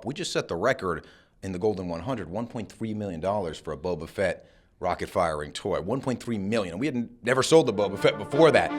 We just set the record in the Golden 100, $1.3 million for a Boba Fett rocket firing toy. $1.3 million. We had never sold the Boba Fett before that.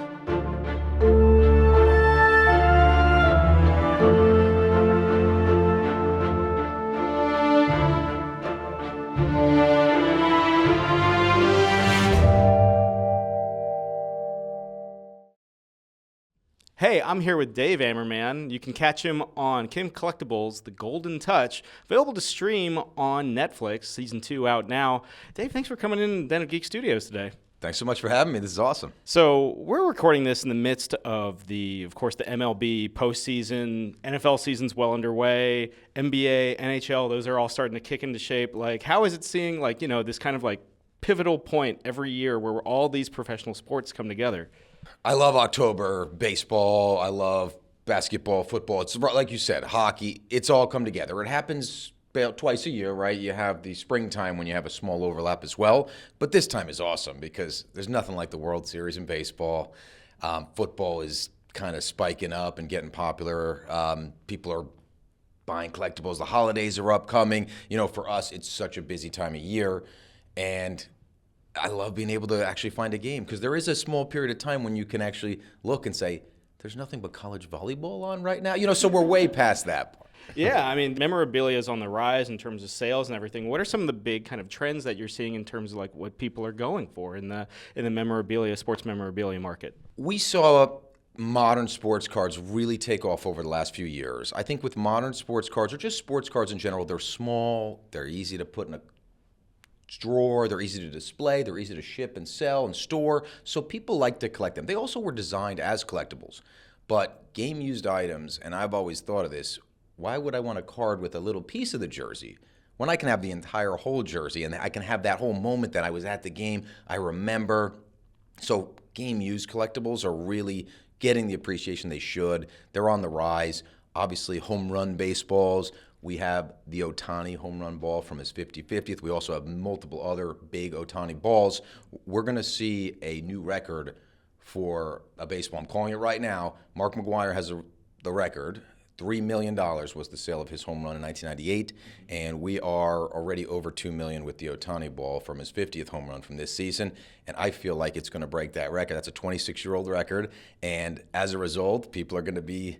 Hey, I'm here with Dave Amerman. You can catch him on King of Collectibles, The Golden Touch, available to stream on Netflix. Season 2 out now. Dave, thanks for coming in Den of Geek Studios today. Thanks so much for having me. This is awesome. So we're recording this in the midst of of course, the MLB postseason. NFL season's well underway. NBA, NHL, those are all starting to kick into shape. Like, how is it seeing, this kind of pivotal point every year where all these professional sports come together? I love October baseball. I love basketball, football. It's like you said, hockey. It's all come together. It happens about twice a year, right? You have the springtime when you have a small overlap as well. But this time is awesome because there's nothing like the World Series in baseball. Football is kind of spiking up and getting popular. People are buying collectibles. The holidays are upcoming. For us, it's such a busy time of year. And I love being able to actually find a game because there is a small period of time when you can actually look and say, there's nothing but college volleyball on right now. So we're way past that part. Yeah, I mean, memorabilia is on the rise in terms of sales and everything. What are some of the big kind of trends that you're seeing in terms of what people are going for in the memorabilia, sports memorabilia market? We saw modern sports cards really take off over the last few years. I think with modern sports cards, or just sports cards in general, they're small, they're easy to put in a drawer, they're easy to display, they're easy to ship and sell and store, so people like to collect them. They also were designed as collectibles, but game-used items, and I've always thought of this, why would I want a card with a little piece of the jersey when I can have the entire whole jersey and I can have that whole moment that I was at the game, I remember. So game-used collectibles are really getting the appreciation they should. They're on the rise. Obviously, home run baseballs. We have the Ohtani home run ball from his 50th. We also have multiple other big Ohtani balls. We're going to see a new record for a baseball. I'm calling it right now. Mark McGwire has the record. $3 million was the sale of his home run in 1998, and we are already over $2 million with the Ohtani ball from his 50th home run from this season, and I feel like it's going to break that record. That's a 26-year-old record, and as a result, people are going to be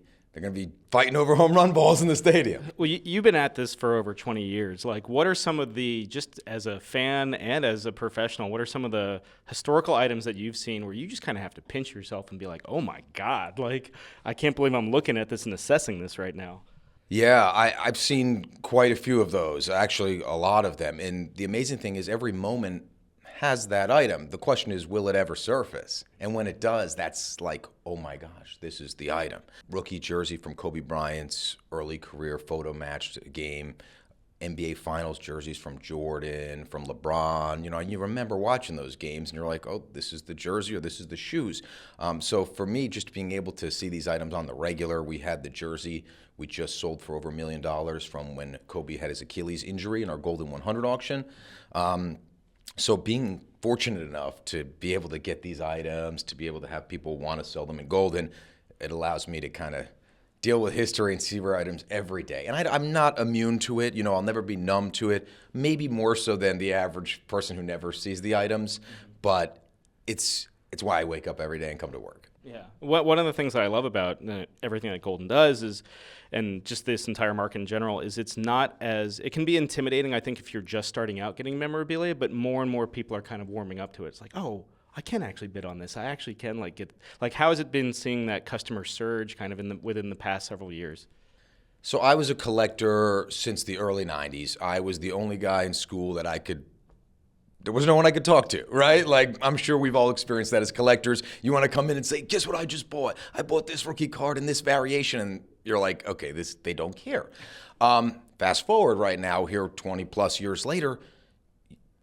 fighting over home run balls in the stadium. Well, you've been at this for over 20 years. What are some of just as a fan and as a professional, what are some of the historical items that you've seen where you just kind of have to pinch yourself and be like, oh my God, I can't believe I'm looking at this and assessing this right now? Yeah, I've seen quite a few of those, actually a lot of them. And the amazing thing is every moment has that item. The question is, will it ever surface? And when it does, that's like, oh my gosh, this is the item. Rookie jersey from Kobe Bryant's early career photo matched game. NBA Finals jerseys from Jordan, from LeBron. And you remember watching those games and you're like, oh, this is the jersey or this is the shoes. So for me, just being able to see these items on the regular, we had the jersey we just sold for over $1 million from when Kobe had his Achilles injury in our Golden 100 auction. So being fortunate enough to be able to get these items, to be able to have people want to sell them in Golden, it allows me to kind of deal with history and see rare items every day. And I'm not immune to it. I'll never be numb to it, maybe more so than the average person who never sees the items. But it's why I wake up every day and come to work. Yeah. One of the things that I love about everything that Golden does is, and just this entire market in general, is it can be intimidating, I think, if you're just starting out getting memorabilia, but more and more people are kind of warming up to it. It's like, oh, I can actually bid on this. I actually can how has it been seeing that customer surge kind of within the past several years? So I was a collector since the early 90s. I was the only guy in school that there was no one I could talk to, right? I'm sure we've all experienced that as collectors. You want to come in and say, guess what I just bought? I bought this rookie card in this variation. And you're like, okay, they don't care. Fast forward right now, here 20 plus years later,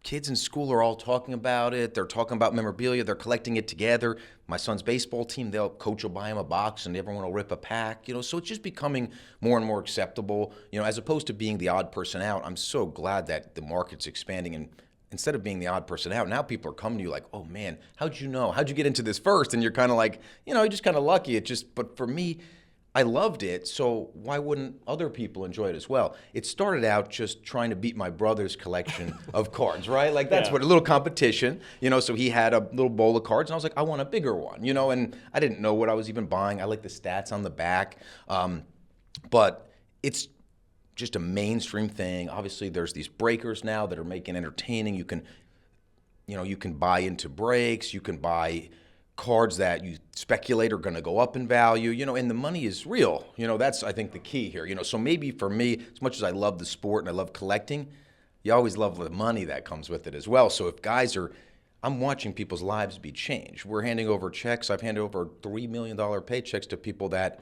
kids in school are all talking about it. They're talking about memorabilia. They're collecting it together. My son's baseball team, coach will buy him a box and everyone will rip a pack. So it's just becoming more and more acceptable. As opposed to being the odd person out, I'm so glad that the market's expanding and instead of being the odd person out, now people are coming to you like, oh man, how'd you know? How'd you get into this first? And you're kind of like, you're just kind of lucky. But for me, I loved it, so why wouldn't other people enjoy it as well? It started out just trying to beat my brother's collection of cards, right? Like that's Yeah. what a little competition, so he had a little bowl of cards, and I was like, I want a bigger one, and I didn't know what I was even buying. I like the stats on the back, but it's just a mainstream thing. Obviously, there's these breakers now that are making entertaining. You can buy into breaks. You can buy cards that you speculate are going to go up in value, and the money is real. That's, I think, the key here. So maybe for me, as much as I love the sport and I love collecting, you always love the money that comes with it as well. So if I'm watching people's lives be changed. We're handing over checks. I've handed over $3 million paychecks to people that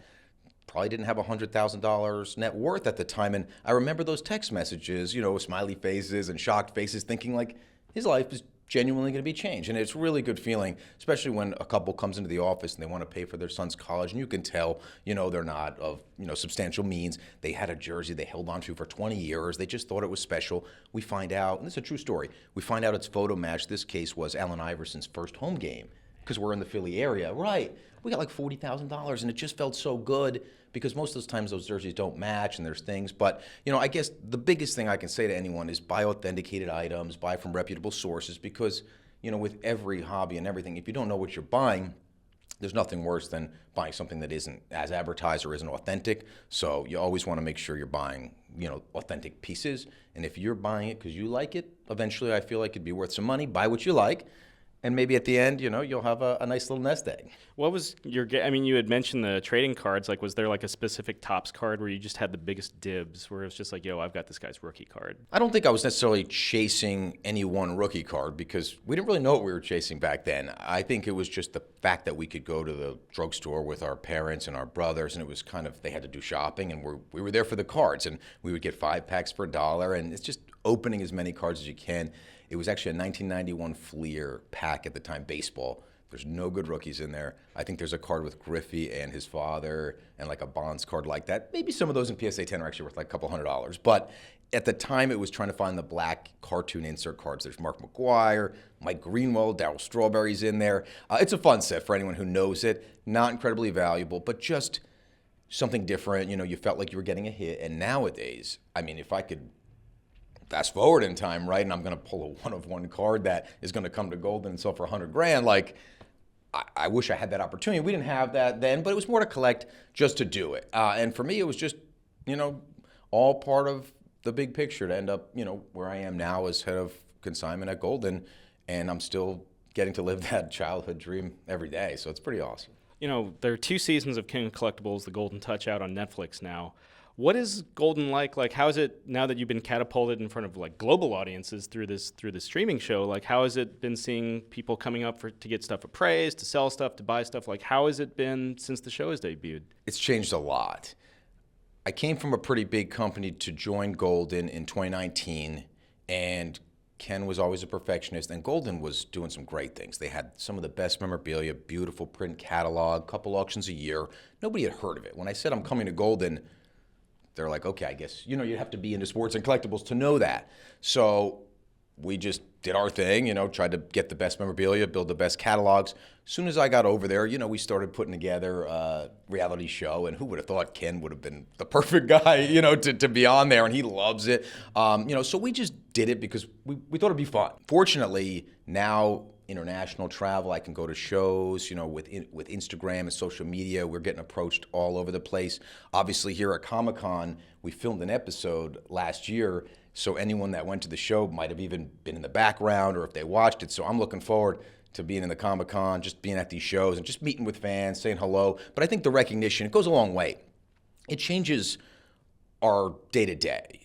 probably didn't have $100,000 net worth at the time. And I remember those text messages, smiley faces and shocked faces, thinking like his life is genuinely going to be changed. And it's a really good feeling, especially when a couple comes into the office and they want to pay for their son's college, and you can tell, they're not of, substantial means. They had a jersey they held on to for 20 years. They just thought it was special. We find out, and this is a true story, we find out it's photo match. This case was Allen Iverson's first home game because we're in the Philly area. Right. We got like $40,000, and it just felt so good because most of those times those jerseys don't match and there's things. But, I guess the biggest thing I can say to anyone is buy authenticated items, buy from reputable sources because, with every hobby and everything, if you don't know what you're buying, there's nothing worse than buying something that isn't as advertised or isn't authentic. So you always want to make sure you're buying, authentic pieces. And if you're buying it because you like it, eventually I feel like it'd be worth some money. Buy what you like. And maybe at the end, you'll have a nice little nest egg. What was you had mentioned the trading cards. Like, was there like a specific Topps card where you just had the biggest dibs, where it was just like, yo, I've got this guy's rookie card? I don't think I was necessarily chasing any one rookie card because we didn't really know what we were chasing back then. I think it was just the fact that we could go to the drugstore with our parents and our brothers, and it was kind of, they had to do shopping, and we were there for the cards, and we would get 5-packs for $1, and it's just opening as many cards as you can. It was actually a 1991 Fleer pack at the time, baseball. There's no good rookies in there. I think there's a card with Griffey and his father and like a Bonds card like that. Maybe some of those in PSA 10 are actually worth like a couple $100. But at the time, it was trying to find the black cartoon insert cards. There's Mark McGwire, Mike Greenwald, Darryl Strawberry's in there. It's a fun set for anyone who knows it. Not incredibly valuable, but just something different. You felt like you were getting a hit. And nowadays, if I could fast forward in time, right, and I'm going to pull a one-of-one card that is going to come to Golden and sell for $100,000, like, I wish I had that opportunity. We didn't have that then, but it was more to collect just to do it. And for me, it was just, all part of the big picture to end up, where I am now as head of consignment at Golden, and I'm still getting to live that childhood dream every day, so it's pretty awesome. There are 2 seasons of King of Collectibles, The Golden Touch, out on Netflix now. What is Golden like? Like, how is it now that you've been catapulted in front of like global audiences through this streaming show? Like, how has it been seeing people coming up to get stuff appraised, to sell stuff, to buy stuff? Like, how has it been since the show has debuted? It's changed a lot. I came from a pretty big company to join Golden in 2019, and Ken was always a perfectionist, and Golden was doing some great things. They had some of the best memorabilia, beautiful print catalog, couple auctions a year. Nobody had heard of it. When I said I'm coming to Golden, they're like, okay, I guess, you have to be into sports and collectibles to know that. So we just did our thing, tried to get the best memorabilia, build the best catalogs. As soon as I got over there, we started putting together a reality show, and who would have thought Ken would have been the perfect guy, to be on there, and he loves it. So we just did it because we thought it'd be fun. Fortunately, now international travel, I can go to shows, with Instagram and social media. We're getting approached all over the place. Obviously, here at Comic-Con, we filmed an episode last year, so anyone that went to the show might have even been in the background or if they watched it. So I'm looking forward to being in the Comic-Con, just being at these shows and just meeting with fans, saying hello. But I think the recognition, it goes a long way. It changes our day-to-day.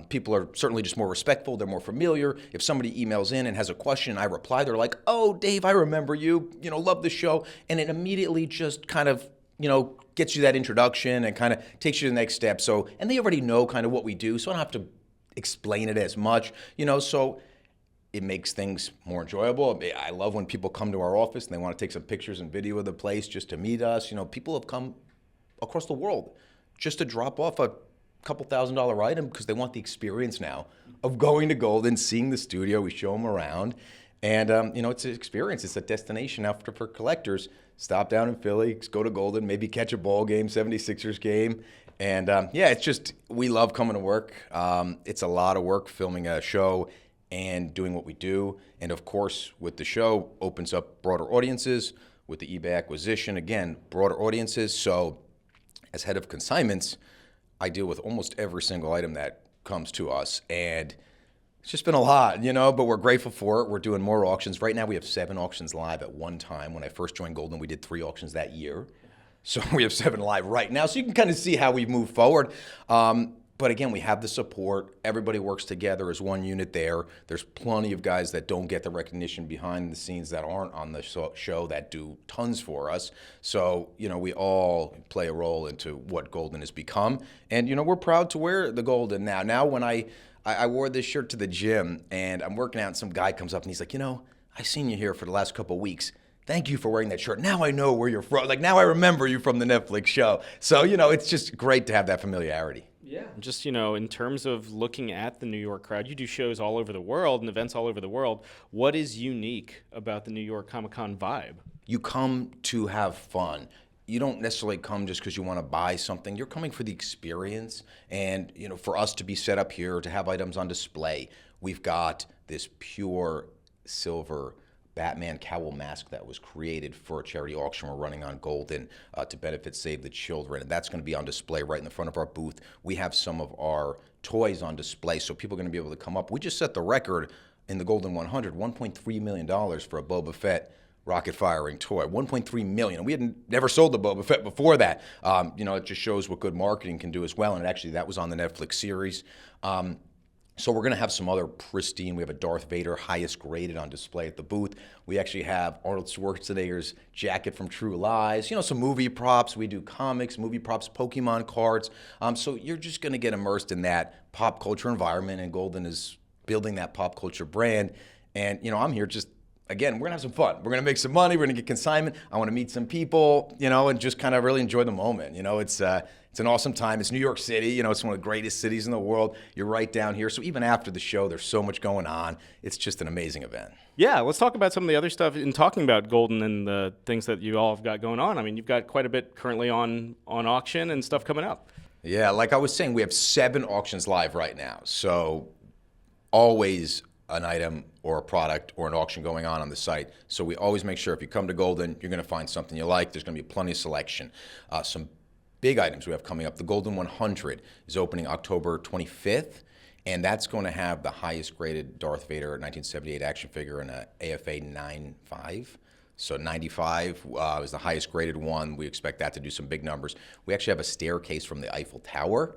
People are certainly just more respectful. They're more familiar. If somebody emails in and has a question and I reply, they're like, oh, Dave, I remember you, love the show. And it immediately just kind of, gets you that introduction and kind of takes you to the next step. So, and they already know kind of what we do, so I don't have to explain it as much, so it makes things more enjoyable. I love when people come to our office and they want to take some pictures and video of the place just to meet us. People have come across the world just to drop off a couple $1,000 item because they want the experience now of going to Golden, seeing the studio. We show them around. And, it's an experience. It's a destination now for collectors. Stop down in Philly, go to Golden, maybe catch a ball game, 76ers game. And, it's just, we love coming to work. It's a lot of work filming a show and doing what we do. And, of course, with the show, opens up broader audiences. With the eBay acquisition, again, broader audiences. So as head of consignments, I deal with almost every single item that comes to us. And it's just been a lot, but we're grateful for it. We're doing more auctions. Right now we have 7 auctions live at one time. When I first joined Golden, we did 3 auctions that year. So we have 7 live right now. So you can kind of see how we move forward. But again, we have the support. Everybody works together as one unit there. There's plenty of guys that don't get the recognition behind the scenes that aren't on the show that do tons for us. So, we all play a role into what Golden has become. And, we're proud to wear the Golden now. Now, when I wore this shirt to the gym and I'm working out and some guy comes up and he's like, I've seen you here for the last couple of weeks. Thank you for wearing that shirt. Now I know where you're from. Like, now I remember you from the Netflix show. So, it's just great to have that familiarity. Yeah. Just, in terms of looking at the New York crowd, you do shows all over the world and events all over the world. What is unique about the New York Comic-Con vibe? You come to have fun. You don't necessarily come just because you want to buy something. You're coming for the experience. And, for us to be set up here, to have items on display, we've got this pure silver Batman cowl mask that was created for a charity auction we're running on Golden to benefit Save the Children. And that's going to be on display right in the front of our booth. We have some of our toys on display, so people are going to be able to come up. We just set the record in the Golden 100, $1.3 million for a Boba Fett rocket firing toy, $1.3 million. We had never sold the Boba Fett before that. It just shows what good marketing can do as well. And actually, that was on the Netflix series. So we're going to have some other pristine. We have a Darth Vader highest graded on display at the booth. We actually have Arnold Schwarzenegger's jacket from True Lies. Some movie props. We do comics, movie props, Pokemon cards. So you're just going to get immersed in that pop culture environment, and Golden is building that pop culture brand. And, I'm here just, again, we're going to have some fun. We're going to make some money. We're going to get consignment. I want to meet some people, and just kind of really enjoy the moment. It's an awesome time. It's New York City. It's one of the greatest cities in the world. You're right down here. So even after the show, there's so much going on. It's just an amazing event. Yeah, let's talk about some of the other stuff in talking about Golden and the things that you all have got going on. I mean, you've got quite a bit currently on auction and stuff coming up. Yeah, like I was saying, we have 7 auctions live right now. So always an item or a product or an auction going on the site. So we always make sure if you come to Golden, you're going to find something you like. There's going to be plenty of selection. Some big items we have coming up. The Golden 100 is opening October 25th, and that's going to have the highest graded Darth Vader 1978 action figure in a AFA 95. So 95 is the highest graded one. We expect that to do some big numbers. We actually have a staircase from the Eiffel Tower.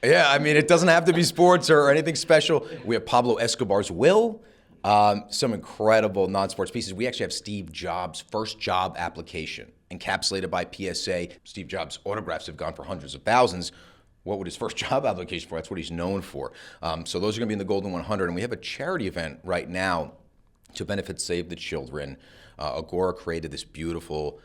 Yeah, I mean, it doesn't have to be sports or anything special. We have Pablo Escobar's will. Some incredible non-sports pieces. We actually have Steve Jobs' first job application encapsulated by PSA. Steve Jobs' autographs have gone for hundreds of thousands. What would his first job application for? That's what he's known for. So those are going to be in the Golden 100. And we have a charity event right now to benefit Save the Children. Agora created this beautiful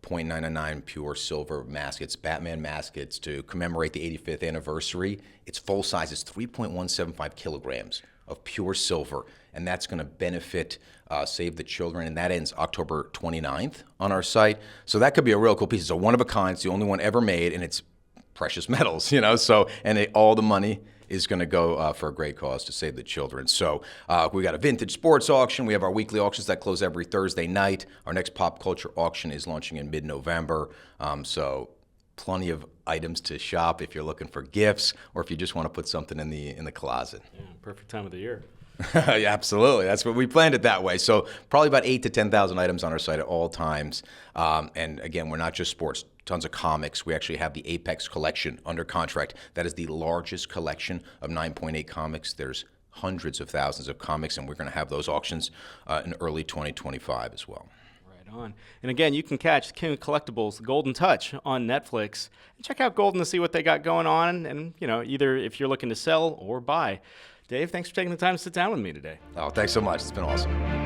.999 pure silver mask. It's Batman mask. It's to commemorate the 85th anniversary. It's full size. It's 3.175 kilograms of pure silver, and that's going to benefit Save the Children, and that ends October 29th on our site. So that could be a real cool piece. It's a one-of-a-kind. It's the only one ever made, and it's precious metals, So, and all the money is going to go for a great cause to Save the Children. So we got a vintage sports auction. We have our weekly auctions that close every Thursday night. Our next pop culture auction is launching in mid-November. So plenty of items to shop if you're looking for gifts or if you just want to put something in the closet. Yeah, perfect time of the year. Yeah, absolutely. That's what we planned it that way. So probably about 8,000 to 10,000 items on our site at all times. And again, we're not just sports. Tons of comics. We actually have the Apex collection under contract. That is the largest collection of 9.8 comics. There's hundreds of thousands of comics, and we're going to have those auctions in early 2025 as well. Right on. And again, you can catch King of Collectibles, The Golden Touch on Netflix. And check out Golden to see what they got going on, and either if you're looking to sell or buy. Dave, thanks for taking the time to sit down with me today. Oh, thanks so much. It's been awesome.